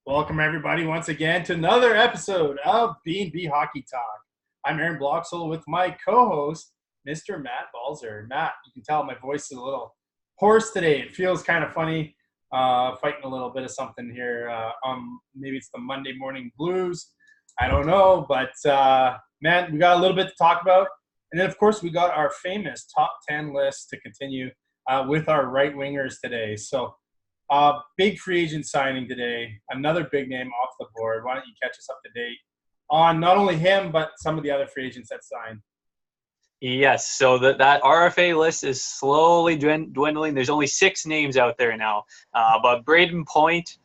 Welcome everybody once again to another episode of B&B Hockey Talk. I'm Aaron Bloxel with my co-host, Mr. Matt Balzer. Matt, you can tell my voice is a little hoarse today. It feels kind of funny, fighting a little bit of something here. Maybe it's the Monday morning blues. I don't know, but man, we got a little bit to talk about. And then, of course, we got our famous top 10 list to continue with our right wingers today. So, big free agent signing today. Another big name off the board. Why don't you catch us up to date on not only him, but some of the other free agents that signed? Yes, so that RFA list is slowly dwindling. There's only 6 names out there now. But Braden Point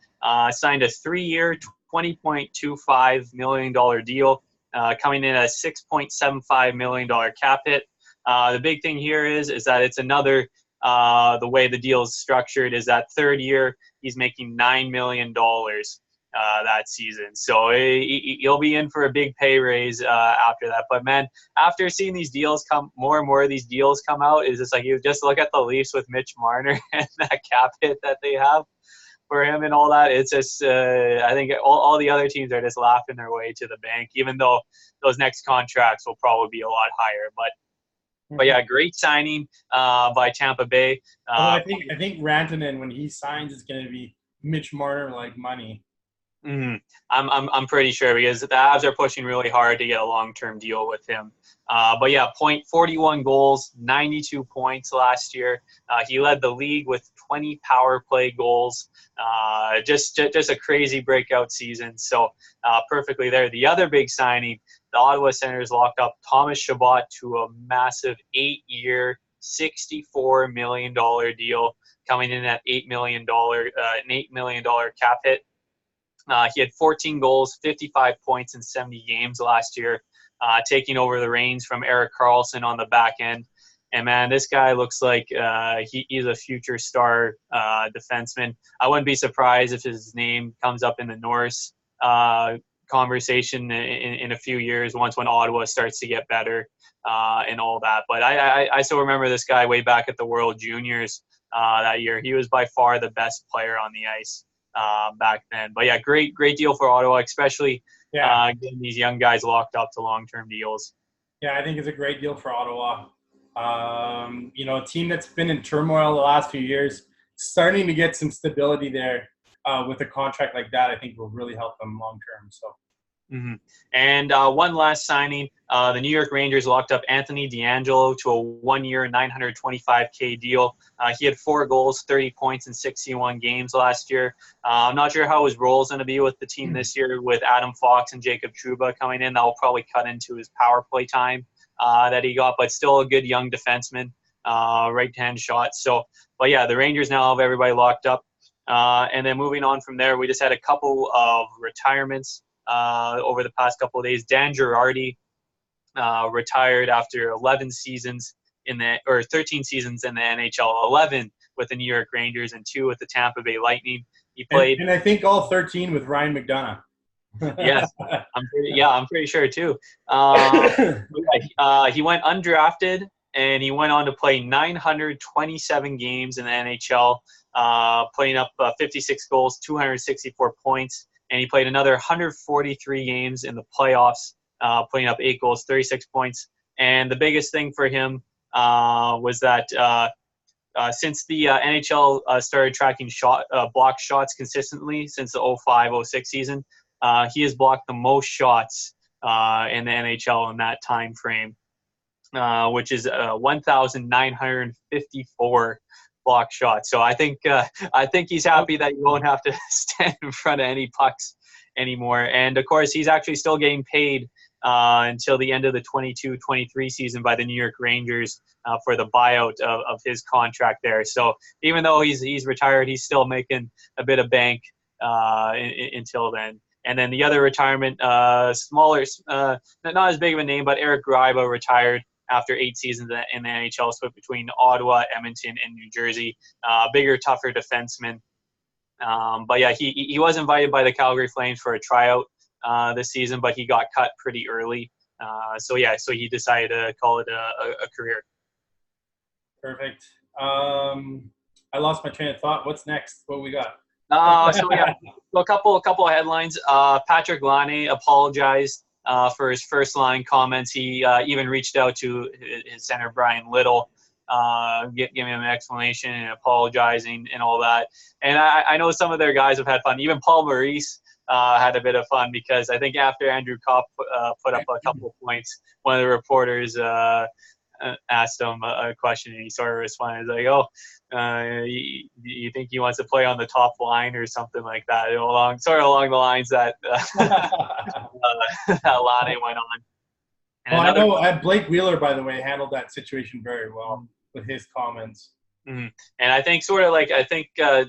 signed a 3-year, $20.25 million deal, coming in at a $6.75 million cap hit. The big thing here is that it's another the way the deal is structured is that 3rd year he's making $9 million that season. So he'll be in for a big pay raise after that. But, man, after seeing these deals more and more of these deals come out, is just like you just look at the Leafs with Mitch Marner and that cap hit that they have for him and all that. It's just I think all the other teams are just laughing their way to the bank, even though those next contracts will probably be a lot higher. But yeah, great signing by Tampa Bay. Although I think Rantanen, when he signs, is going to be Mitch Marner like money. I'm pretty sure, because the Avs are pushing really hard to get a long-term deal with him. But yeah, 41 goals, 92 points last year. He led the league with 20 power play goals. Just a crazy breakout season. So perfectly there. The other big signing, the Ottawa Senators locked up Thomas Chabot to a massive 8-year, $64 million deal, coming in at an $8 million cap hit. He had 14 goals, 55 points in 70 games last year, taking over the reins from Erik Karlsson on the back end. And, man, this guy looks like he's a future star defenseman. I wouldn't be surprised if his name comes up in the Norris conversation in a few years, when Ottawa starts to get better and all that. But I still remember this guy way back at the World Juniors that year. He was by far the best player on the ice back then. But yeah, great deal for Ottawa, especially getting these young guys locked up to long-term deals. Yeah, I think it's a great deal for Ottawa. A team that's been in turmoil the last few years, starting to get some stability there with a contract like that, I think will really help them long-term. So. Mm-hmm. And one last signing, the New York Rangers locked up Anthony DeAngelo to a 1-year, $925K deal. He had 4 goals, 30 points in 61 games last year. I'm not sure how his role is going to be with the team this year, with Adam Fox and Jacob Trouba coming in. That will probably cut into his power play time that he got, but still a good young defenseman, right-hand shot. So, but yeah, the Rangers now have everybody locked up. And then moving on from there, we just had a couple of retirements over the past couple of days. Dan Girardi retired after 13 seasons in the NHL, 11 with the New York Rangers and 2 with the Tampa Bay Lightning. He played, and I think all 13 with Ryan McDonough. Yes, I'm pretty sure too. He went undrafted, and he went on to play 927 games in the NHL, playing up 56 goals, 264 points. And he played another 143 games in the playoffs, putting up 8 goals, 36 points. And the biggest thing for him was that since the NHL started tracking block shots consistently since the 05-06 season, he has blocked the most shots in the NHL in that time frame, which is 1,954 block shots. So I think he's happy that he won't have to stand in front of any pucks anymore. And of course, he's actually still getting paid until the end of the 22-23 season by the New York Rangers for the buyout of his contract there. So even though he's retired, he's still making a bit of bank until then. And then the other retirement, smaller, not as big of a name, but Eric Gryba retired after 8 seasons in the NHL, split between Ottawa, Edmonton, and New Jersey. Bigger, tougher defenseman. But yeah, he was invited by the Calgary Flames for a tryout this season, but he got cut pretty early. So he decided to call it a career. Perfect. I lost my train of thought. What's next? What we got? So yeah, So a couple of headlines. Patrick Laine apologized for his first line comments. He even reached out to his center Brian Little, giving him an explanation and apologizing and all that. And I know some of their guys have had fun. Even Paul Maurice had a bit of fun because I think after Andrew Kopp put up a couple of points, one of the reporters asked him a question and he sort of responded like, "Oh, you think he wants to play on the top line or something like that?" Along the lines that that Laine went on. And Well, I know Blake Wheeler, by the way, handled that situation very well with his comments. Mm-hmm. And I think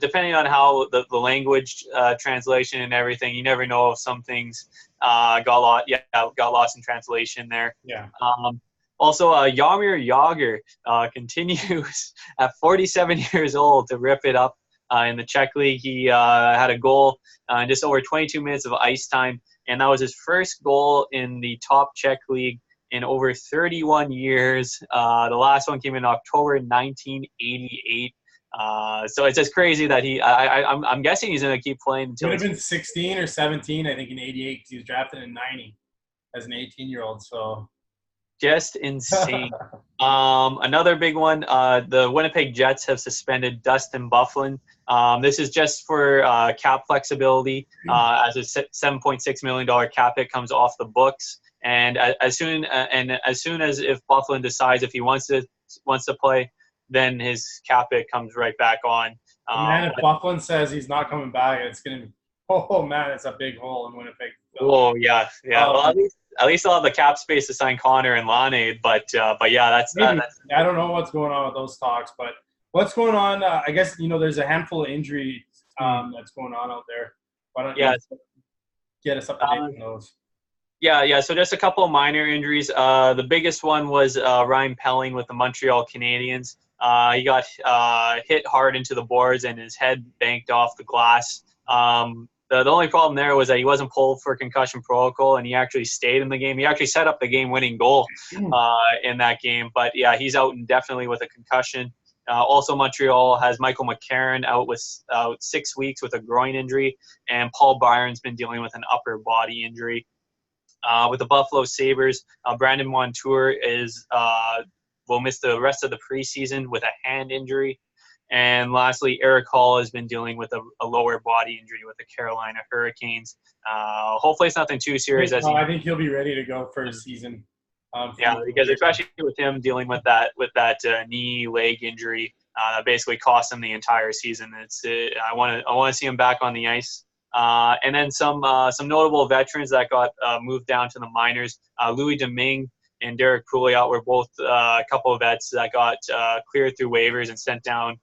depending on how the language translation and everything, you never know if some things got lost in translation there. Yeah. Also, Jaromir Jagr continues at 47 years old to rip it up in the Czech League. He had a goal in just over 22 minutes of ice time, and that was his first goal in the top Czech League in over 31 years. The last one came in October 1988. So it's just crazy that I'm guessing he's going to keep playing until would have been 16 or 17, I think, in 88 because he was drafted in 90 as an 18-year-old. So just insane. Another big one, the Winnipeg Jets have suspended Dustin Byfuglien. This is just for cap flexibility as a $7.6 million cap hit comes off the books. And as soon as if Byfuglien decides if he wants to play, then his cap hit comes right back on. Man, if Byfuglien says he's not coming back, it's gonna be it's a big hole in Winnipeg. Oh yeah. Well, at least they'll have the cap space to sign Connor and Laine. But yeah, that's I don't know what's going on with those talks, but what's going on? I guess there's a handful of injuries that's going on out there. Why don't you get us up to date on those? Yeah. So just a couple of minor injuries. The biggest one was Ryan Pelling with the Montreal Canadiens. He got hit hard into the boards and his head banked off the glass. The only problem there was that he wasn't pulled for concussion protocol, and he actually stayed in the game. He actually set up the game-winning goal in that game. But, yeah, he's out indefinitely with a concussion. Also, Montreal has Michael McCarron out 6 weeks with a groin injury, and Paul Byron's been dealing with an upper body injury. With the Buffalo Sabres, Brandon Montour will miss the rest of the preseason with a hand injury. And lastly, Eric Hall has been dealing with a lower body injury with the Carolina Hurricanes. Hopefully it's nothing too serious. I think he'll be ready to go for a season. Because especially with him dealing with that knee leg injury, that basically cost him the entire season. I want to see him back on the ice. And then some notable veterans that got moved down to the minors. Louis Domingue and Derek Pouliot were both a couple of vets that got cleared through waivers and sent down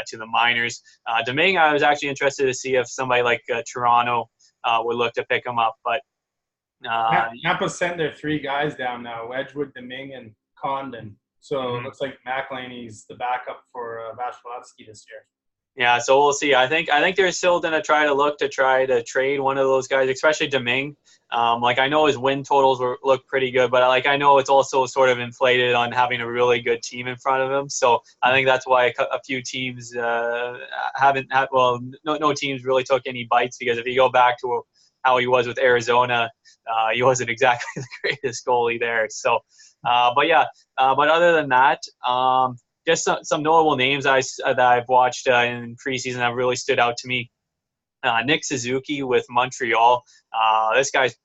to the minors. Domingue, I was actually interested to see if somebody like Toronto would look to pick him up. But Tampa sent their 3 guys down now, Wedgwood, Domingue, and Condon. So it looks like McElhaney's the backup for Vasilevsky this year. Yeah, so we'll see. I think they're still going to try to trade one of those guys, especially Domingue. I know his win totals look pretty good, but I know it's also sort of inflated on having a really good team in front of him. So I think that's why a few teams haven't had. Well, no teams really took any bites, because if you go back to how he was with Arizona, he wasn't exactly the greatest goalie there. So, but other than that. Just some notable names that I've watched in preseason that really stood out to me. Nick Suzuki with Montreal. This guy's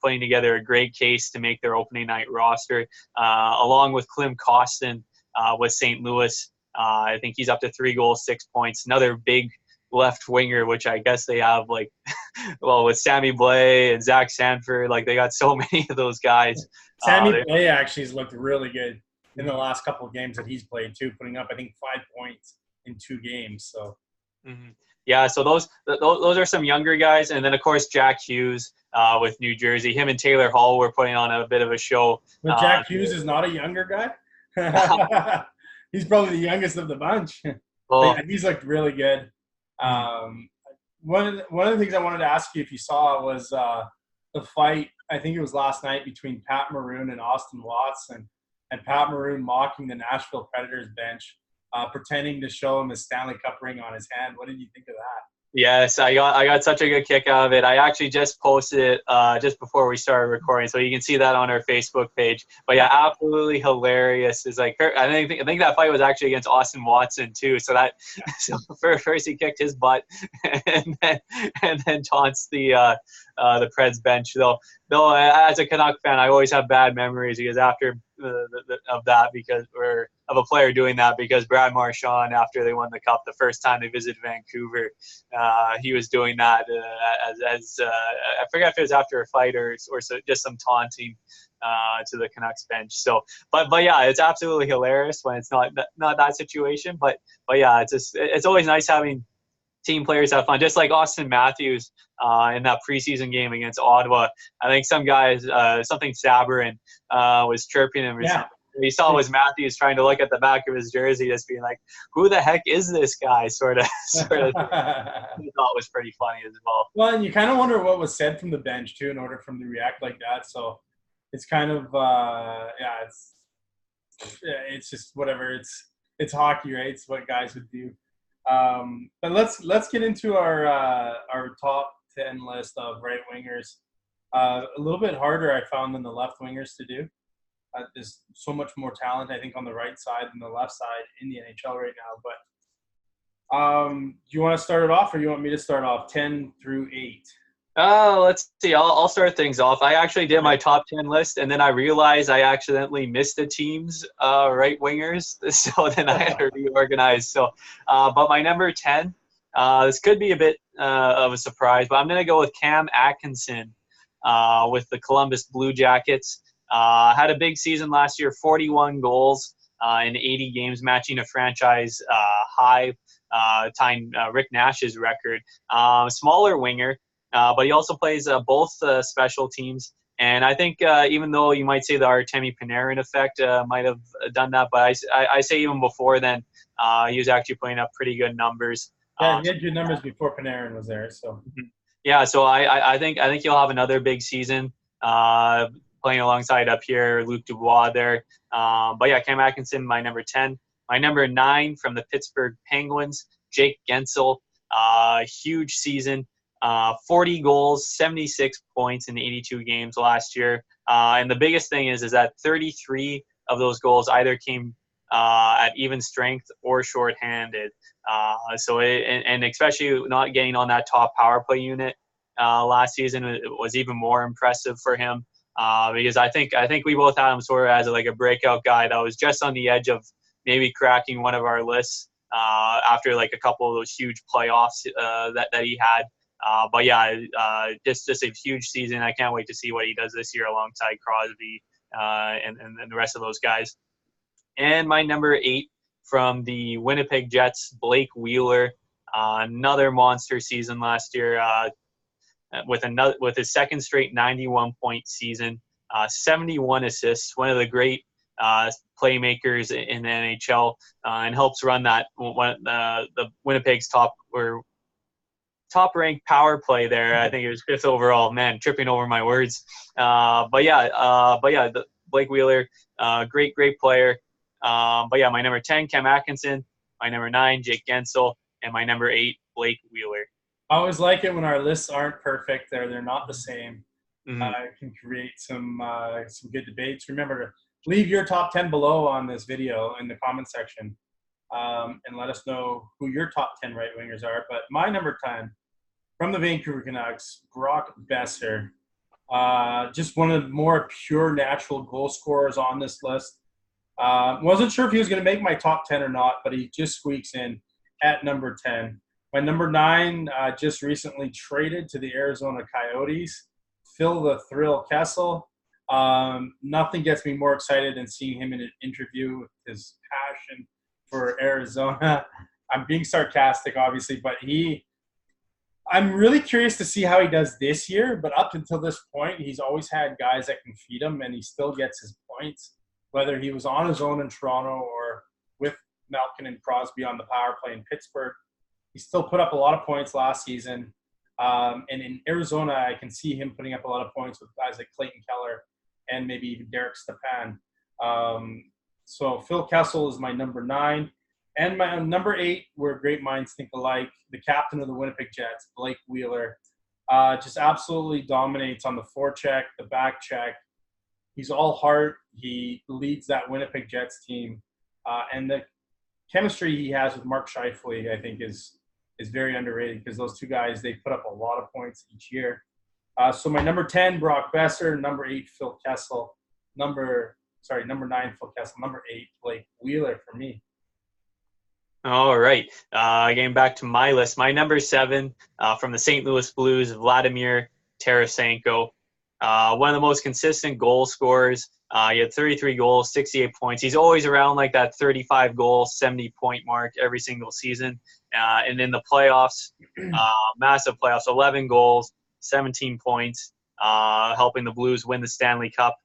putting together a great case to make their opening night roster, along with Klim Kostin with St. Louis. I think he's up to 3 goals, 6 points. Another big left winger, which I guess they have with Sammy Blais and Zach Sanford. They got so many of those guys. Sammy Blais actually has looked really good in the last couple of games that he's played too, putting up, I think, 5 points in 2 games. So, yeah. So those are some younger guys, and then of course Jack Hughes with New Jersey. Him and Taylor Hall were putting on a bit of a show. But Jack Hughes is not a younger guy. He's probably the youngest of the bunch. Well, he's looked really good. One of the things I wanted to ask you if you saw was the fight. I think it was last night between Pat Maroon and Austin Watson. And Pat Maroon mocking the Nashville Predators bench, pretending to show him his Stanley Cup ring on his hand. What did you think of that? Yes, I got such a good kick out of it. I actually just posted it just before we started recording, so you can see that on our Facebook page. But yeah, absolutely hilarious. Is like I think that fight was actually against Austin Watson too. So that so first he kicked his butt, and then taunts the Preds bench. Though as a Canuck fan, I always have bad memories because after of that because or of a player doing that because Brad Marchand after they won the cup the first time they visited Vancouver. He was doing that as I forget if it was after a fight or so, just some taunting to the Canucks bench. So, but yeah, it's absolutely hilarious when it's not that situation. But yeah, it's always nice having team players have fun. Just like Austin Matthews in that preseason game against Ottawa, I think some guys, something Sabrin was chirping him or Yeah. something. He saw was Matthews trying to look at the back of his jersey, just being like, "Who the heck is this guy?" Sort of. I thought was pretty funny as well. Well, and you kind of wonder what was said from the bench too, in order for them to react like that. So it's kind of it's just whatever. It's hockey, right? It's what guys would do. But let's get into our top 10 list of right wingers. A little bit harder I found than the left wingers to do. There's so much more talent, I think, on the right side than the left side in the NHL right now. But do you want to start it off, or you want me to start off 10 through 8? Oh, let's see. I'll start things off. I actually did my top 10 list, and then I realized I accidentally missed the team's right wingers. So then I had to reorganize. So, but my number 10, this could be a bit of a surprise, but I'm going to go with Cam Atkinson with the Columbus Blue Jackets. Had a big season last year, 41 goals in 80 games, matching a franchise high, tying Rick Nash's record. Smaller winger. But he also plays both special teams. And I think even though you might say the Artemi Panarin effect might have done that, but I say even before then, he was actually putting up pretty good numbers. Yeah, he had good numbers before Panarin was there. So yeah, so I think he'll have another big season playing alongside up here Luc Dubois there. But yeah, Cam Atkinson, my number 10. My number 9 from the Pittsburgh Penguins, Jake Gensel. Huge season. 40 goals, 76 points in 82 games last year. And the biggest thing is that 33 of those goals either came at even strength or shorthanded. And especially not getting on that top power play unit last season was even more impressive for him because I think we both had him sort of as like a breakout guy that was just on the edge of maybe cracking one of our lists after like a couple of those huge playoffs that he had. But yeah, just a huge season. I can't wait to see what he does this year alongside Crosby and the rest of those guys. And my number 8 from the Winnipeg Jets, Blake Wheeler. Another monster season last year with his second straight 91-point season, 71 assists, one of the great playmakers in the NHL, and helps run that the Winnipeg's top-ranked power play there. I think it was 5th overall. Man, tripping over my words. But yeah, Blake Wheeler, great player. But yeah, my number 10, Cam Atkinson. My number 9, Jake Gensel. And my number 8, Blake Wheeler. I always like it when our lists aren't perfect. They're not the same. Mm-hmm. It can create some good debates. Remember to leave your top 10 below on this video in the comment section, and let us know who your top 10 right wingers are. But my number 10 from the Vancouver Canucks, Brock Besser. Just one of the more pure natural goal scorers on this list. Wasn't sure if he was going to make my top 10 or not, but he just squeaks in at number 10. My number 9 just recently traded to the Arizona Coyotes, Phil the Thrill Kessel. Nothing gets me more excited than seeing him in an interview with his passion for Arizona. I'm being sarcastic, obviously, but I'm really curious to see how he does this year. But up until this point, he's always had guys that can feed him, and he still gets his points, whether he was on his own in Toronto or with Malkin and Crosby on the power play in Pittsburgh. He still put up a lot of points last season. And in Arizona, I can see him putting up a lot of points with guys like Clayton Keller and maybe even Derek Stepan. So Phil Kessel is my number 9. And my number 8, where great minds think alike, the captain of the Winnipeg Jets, Blake Wheeler, just absolutely dominates on the forecheck, the back check. He's all heart. He leads that Winnipeg Jets team. And the chemistry he has with Mark Scheifele, I think, is very underrated because those two guys, they put up a lot of points each year. So my number 10, Brock Besser. Number 8, Phil Kessel. Number 9, Phil Kessel. Number 8, Blake Wheeler for me. All right. Getting back to my list, my number 7 from the St. Louis Blues, Vladimir Tarasenko. One of the most consistent goal scorers. He had 33 goals, 68 points. He's always around like that 35-goal, 70-point mark every single season. And in the playoffs, massive playoffs, 11 goals, 17 points, helping the Blues win the Stanley Cup.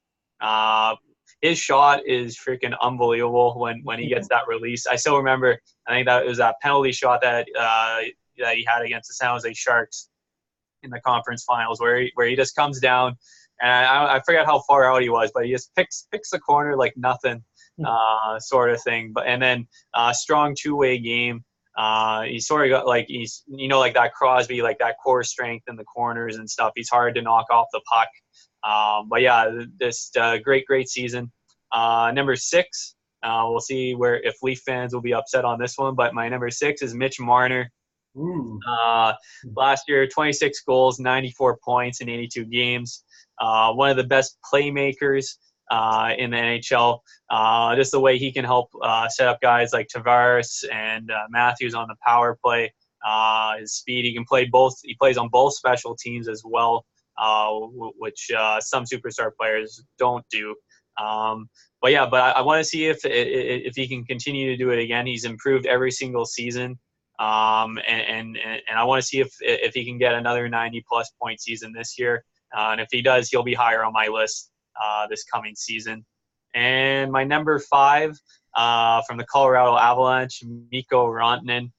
His shot is freaking unbelievable when he gets that release. I still remember, I think that it was that penalty shot that he had against the San Jose Sharks in the conference finals where he just comes down, and I forget how far out he was, but he just picks the corner like nothing, sort of thing. But and then strong two-way game. He sort of got like he's like that Crosby, like that core strength in the corners and stuff. He's hard to knock off the puck. But yeah, this great season. Number 6, we'll see if Leaf fans will be upset on this one, but my number 6 is Mitch Marner. Last year, 26 goals, 94 points in 82 games. One of the best playmakers in the NHL. Just the way he can help set up guys like Tavares and Matthews on the power play. His speed, he can play both. He plays on both special teams as well. Which some superstar players don't do. But I want to see if he can continue to do it again. He's improved every single season. And I want to see if he can get another 90-plus point season this year. And if he does, he'll be higher on my list this coming season. And my number 5 from the Colorado Avalanche, Mikko Rantanen.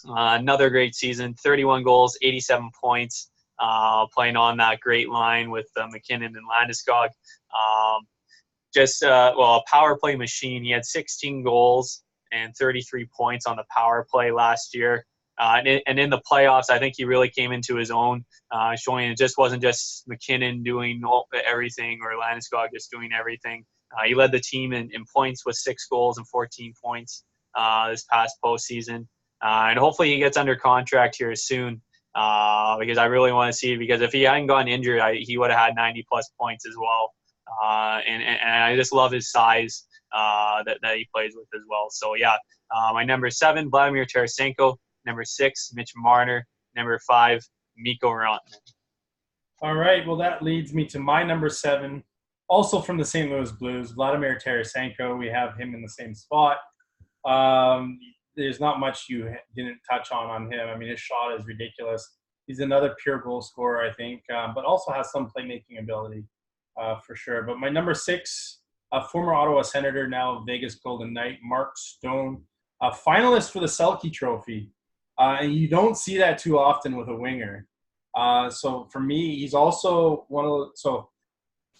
Another great season, 31 goals, 87 points. Playing on that great line with McKinnon and Landeskog. A power play machine. He had 16 goals and 33 points on the power play last year. And in the playoffs, I think he really came into his own, showing it just wasn't just McKinnon doing everything or Landeskog just doing everything. He led the team in points with 6 goals and 14 points this past postseason. And hopefully he gets under contract here soon. Because I really want to see it, because if he hadn't gotten injured, he would have had 90-plus points as well. And I just love his size that he plays with as well. So, yeah, my number 7, Vladimir Tarasenko. Number 6, Mitch Marner. Number 5, Mikko Rantanen. All right, well, that leads me to my number 7, also from the St. Louis Blues, Vladimir Tarasenko. We have him in the same spot. There's not much you didn't touch on him. I mean, his shot is ridiculous. He's another pure goal scorer, I think, but also has some playmaking ability for sure. But my number 6, former Ottawa Senator, now Vegas Golden Knight, Mark Stone, a finalist for the Selke Trophy. And you don't see that too often with a winger. So for me, he's also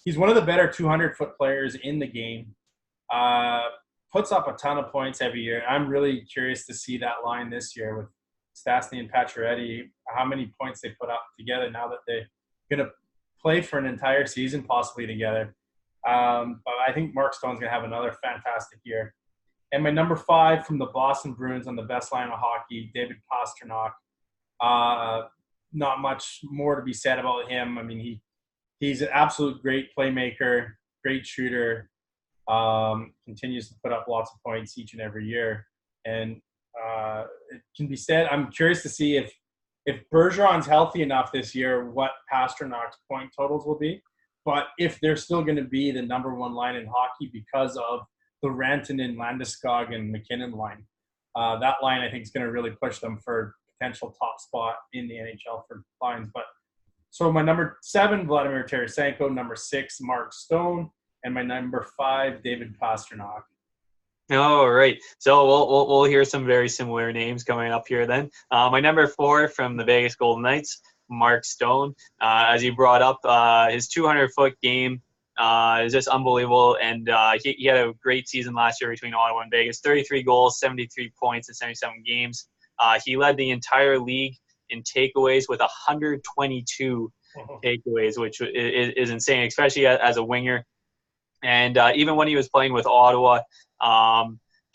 he's one of the better 200-foot players in the game. Puts up a ton of points every year. I'm really curious to see that line this year with Stastny and Pacioretty, how many points they put up together now that they're going to play for an entire season possibly together. But I think Mark Stone's going to have another fantastic year. And my number 5 from the Boston Bruins on the best line of hockey, David Pastrnak. Not much more to be said about him. I mean, he's an absolute great playmaker, great shooter. Continues to put up lots of points each and every year. And it can be said, I'm curious to see if Bergeron's healthy enough this year, what Pasternak's point totals will be. But if they're still going to be the number 1 line in hockey because of the Rantanen, Landeskog, and McKinnon line, that line I think is going to really push them for potential top spot in the NHL for lines. But so my number 7, Vladimir Tarasenko, number 6, Mark Stone, and my number 5, David Pastrnak. All right. So we'll hear some very similar names coming up here then. My number 4 from the Vegas Golden Knights, Mark Stone. As you brought up, his 200-foot game, is just unbelievable. And he had a great season last year between Ottawa and Vegas. 33 goals, 73 points in 77 games. He led the entire league in takeaways with 122 takeaways, which is insane, especially as a winger. And even when he was playing with Ottawa,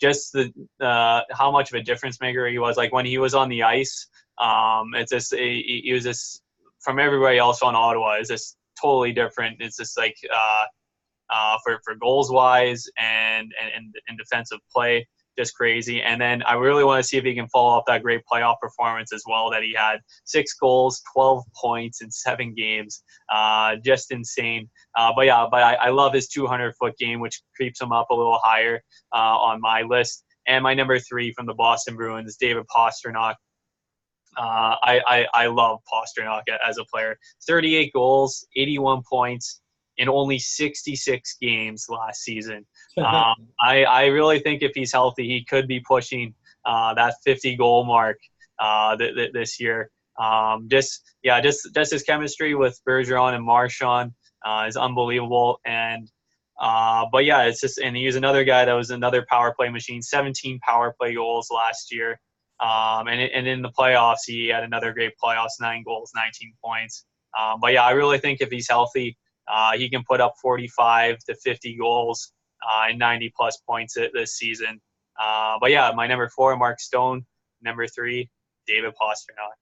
just how much of a difference maker he was. Like when he was on the ice, it's just he was just, from everybody else on Ottawa, is just totally different. It's just like for goals wise and defensive play, just crazy. And then I really want to see if he can follow up that great playoff performance as well that he had. 6 goals, 12 points in 7 games, just insane. But I love his 200-foot game, which creeps him up a little higher on my list. And my number 3 from the Boston Bruins, David Pastrnak. I love Pastrnak as a player. 38 goals, 81 points in only 66 games last season. I really think if he's healthy, he could be pushing that 50-goal mark this year. Just his chemistry with Bergeron and Marchand is unbelievable. And it's just, and he's another guy that was another power play machine. 17 power play goals last year. And in the playoffs, he had another great playoffs, 9 goals, 19 points. I really think if he's healthy, he can put up 45 to 50 goals and 90-plus points this season. My number 4, Mark Stone. Number 3, David Pastrnak.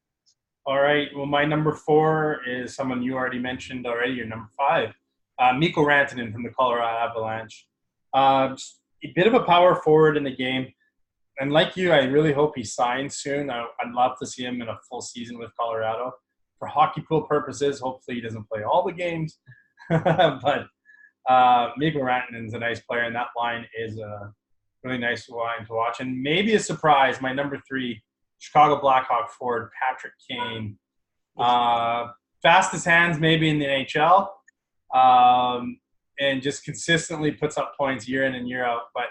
All right. Well, my number 4 is someone you already mentioned already. Your number 5, Mikko Rantanen from the Colorado Avalanche. A bit of a power forward in the game. And like you, I really hope he signs soon. I'd love to see him in a full season with Colorado. For hockey pool purposes, hopefully he doesn't play all the games. But Mikko Rantanen's a nice player, and that line is a really nice line to watch. And maybe a surprise, my number 3, Chicago Blackhawk forward, Patrick Kane. Fastest hands maybe in the NHL, and just consistently puts up points year in and year out. But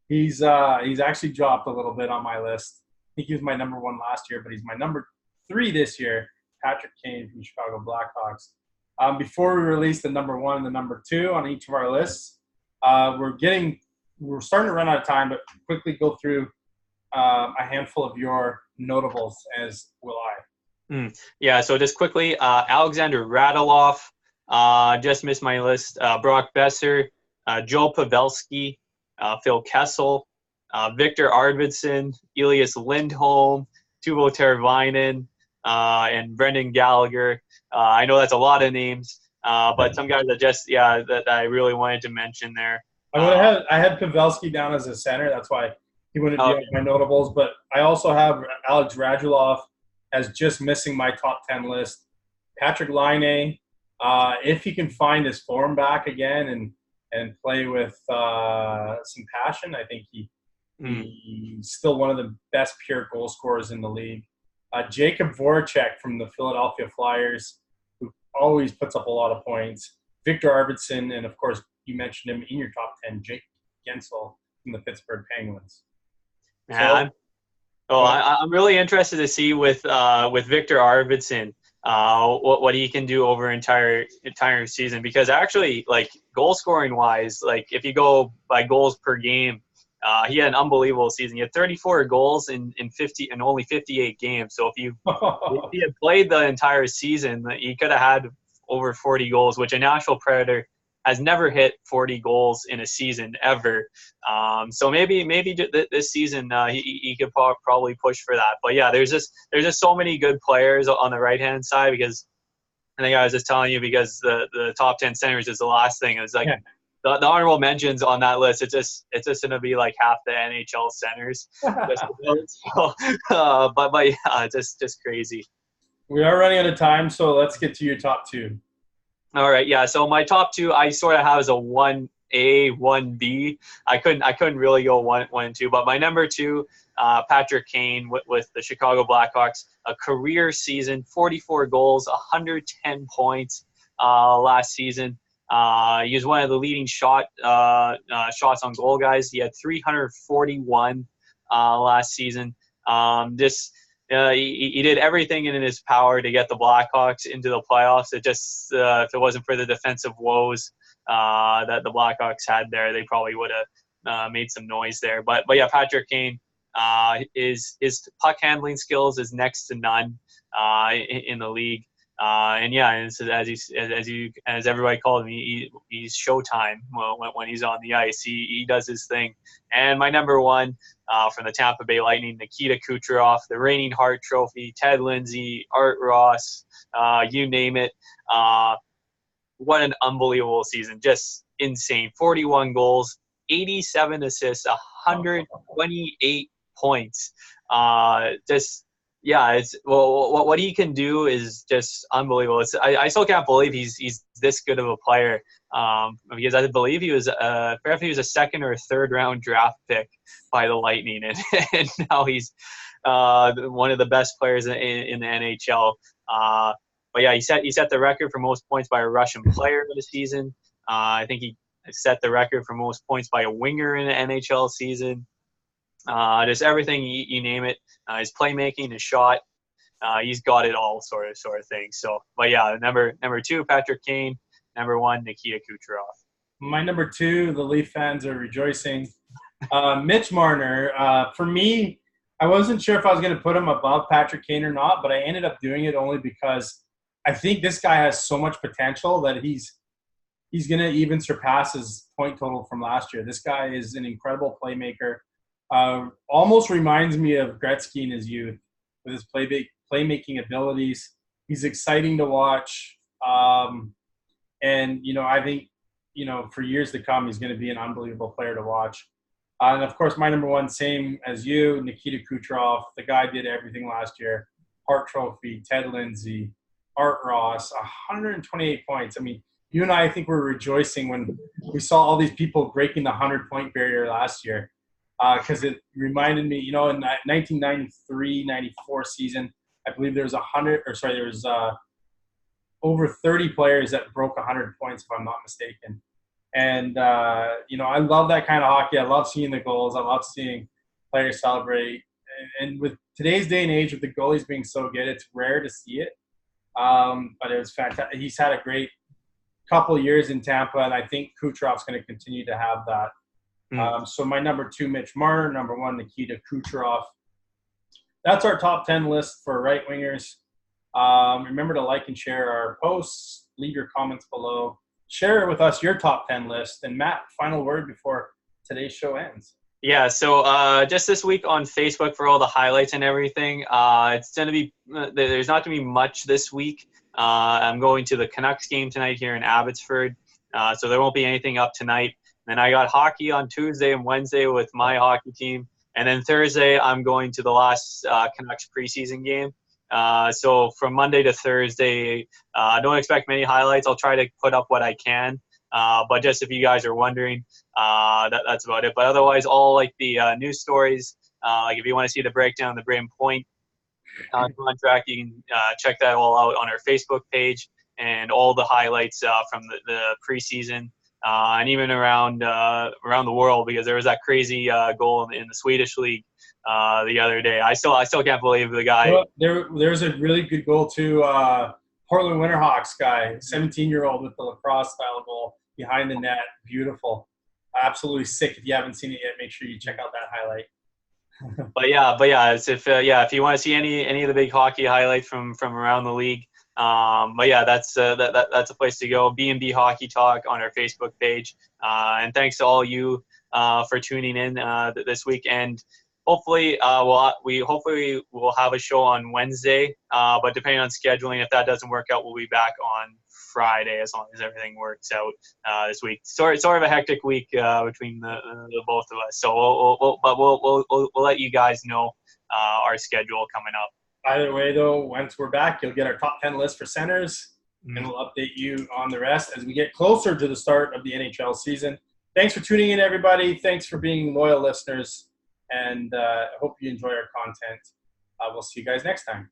he's actually dropped a little bit on my list. I think he was my number 1 last year, but he's my number 3 this year, Patrick Kane from the Chicago Blackhawks. Before we release the number 1 and the number 2 on each of our lists, we're starting to run out of time, but quickly go through a handful of your notables, as will I. Yeah, so just quickly, Alexander Radulov, just missed my list. Brock Besser, Joe Pavelski, Phil Kessel, Victor Arvidsson, Elias Lindholm, Teuvo Teravainen, and Brendan Gallagher. I know that's a lot of names, but some guys that I really wanted to mention there. I had Pavelski down as a center. That's why he wouldn't be on my notables. But I also have Alex Radulov as just missing my top 10 list. Patrick Laine, if he can find his form back again and play with some passion, I think he's still one of the best pure goal scorers in the league. Jacob Voracek from the Philadelphia Flyers, who always puts up a lot of points. Victor Arvidsson, and of course, you mentioned him in your top 10, Jake Gensel from the Pittsburgh Penguins. Yeah, I'm really interested to see with Victor Arvidsson what he can do over entire season, because actually, like, goal scoring wise, like if you go by goals per game, he had an unbelievable season. He had 34 goals in only 58 games. So if he had played the entire season, he could have had over 40 goals, which a Nashville Predator has never hit 40 goals in a season ever. So maybe this season he could probably push for that. But yeah, there's just so many good players on the right hand side, because I think I was just telling you, because the top 10 centers is the last thing. It's like the honorable mentions on that list. It's just going to be like half the NHL centers. But yeah, just crazy. We are running out of time, so let's get to your top 2. All right, yeah. So my top 2, I sort of have as a 1A, 1B. I couldn't really go 1 and 2, but my number 2, Patrick Kane with the Chicago Blackhawks, a career season, 44 goals, 110 points last season. He was one of the leading shots on goal guys. He had 341 last season. he did everything in his power to get the Blackhawks into the playoffs. It just if it wasn't for the defensive woes that the Blackhawks had there, they probably would have made some noise there. But yeah, Patrick Kane, his puck handling skills is next to none in the league. And yeah, and so as everybody called him, he's Showtime when he's on the ice. He does his thing. And my number one from the Tampa Bay Lightning, Nikita Kucherov, the reigning Hart Trophy, Ted Lindsay, Art Ross, you name it. What an unbelievable season! Just insane. 41 goals, 87 assists, 128 points. Yeah, it's what he can do is just unbelievable. I still can't believe he's this good of a player. Because I believe he was a second or third round draft pick by the Lightning, and now he's one of the best players in the NHL. But yeah, he set the record for most points by a Russian player in the season. I think he set the record for most points by a winger in an NHL season. Just everything you name it. His playmaking, his shot, he's got it all, sort of thing. So, but yeah, number two, Patrick Kane. Number one, Nikita Kucherov. My number two, the Leaf fans are rejoicing. Mitch Marner. For me, I wasn't sure if I was going to put him above Patrick Kane or not, but I ended up doing it only because I think this guy has so much potential that he's going to even surpass his point total from last year. This guy is an incredible playmaker. Almost reminds me of Gretzky in his youth with his playmaking abilities. He's exciting to watch. And, I think, for years to come, he's going to be an unbelievable player to watch. And, of course, my number one, same as you, Nikita Kucherov. The guy did everything last year. Hart Trophy, Ted Lindsay, Art Ross, 128 points. I mean, you and I think were rejoicing when we saw all these people breaking the 100-point barrier last year. Because it reminded me, in the 1993-94 season, I believe there was over 30 players that broke 100 points, if I'm not mistaken. And, I love that kind of hockey. I love seeing the goals. I love seeing players celebrate. And with today's day and age, with the goalies being so good, it's rare to see it. But it was fantastic. He's had a great couple of years in Tampa, and I think Kucherov's going to continue to have that. So my number two, Mitch Marner. Number one, Nikita Kucherov. That's our top 10 list for right wingers. Remember to like and share our posts. Leave your comments below. Share with us your top 10 list. And Matt, final word before today's show ends. Yeah, so just this week on Facebook for all the highlights and everything, it's going to be there's not going to be much this week. I'm going to the Canucks game tonight here in Abbotsford, so there won't be anything up tonight. Then I got hockey on Tuesday and Wednesday with my hockey team. And then Thursday, I'm going to the last Canucks preseason game. So from Monday to Thursday, don't expect many highlights. I'll try to put up what I can. But just if you guys are wondering, that's about it. But otherwise, all like the news stories, like if you want to see the breakdown of the Brayden Point contract, you can check that all out on our Facebook page and all the highlights from the preseason. And even around the world, because there was that crazy goal in the Swedish league the other day. I still can't believe the guy. Well, there's a really good goal too. Portland Winterhawks guy, 17-year-old with the lacrosse style goal behind the net. Beautiful, absolutely sick. If you haven't seen it yet, make sure you check out that highlight. But yeah, it's if you want to see any of the big hockey highlights from around the league. But yeah, that's a place to go. B&B Hockey Talk on our Facebook page. And thanks to all you for tuning in this week. And hopefully, we'll have a show on Wednesday. But depending on scheduling, if that doesn't work out, we'll be back on Friday as long as everything works out this week. Sort of a hectic week between the both of us. So we'll let you guys know our schedule coming up. Either way, though, once we're back, you'll get our top 10 list for centers, and we'll update you on the rest as we get closer to the start of the NHL season. Thanks for tuning in, everybody. Thanks for being loyal listeners, and I hope you enjoy our content. We'll see you guys next time.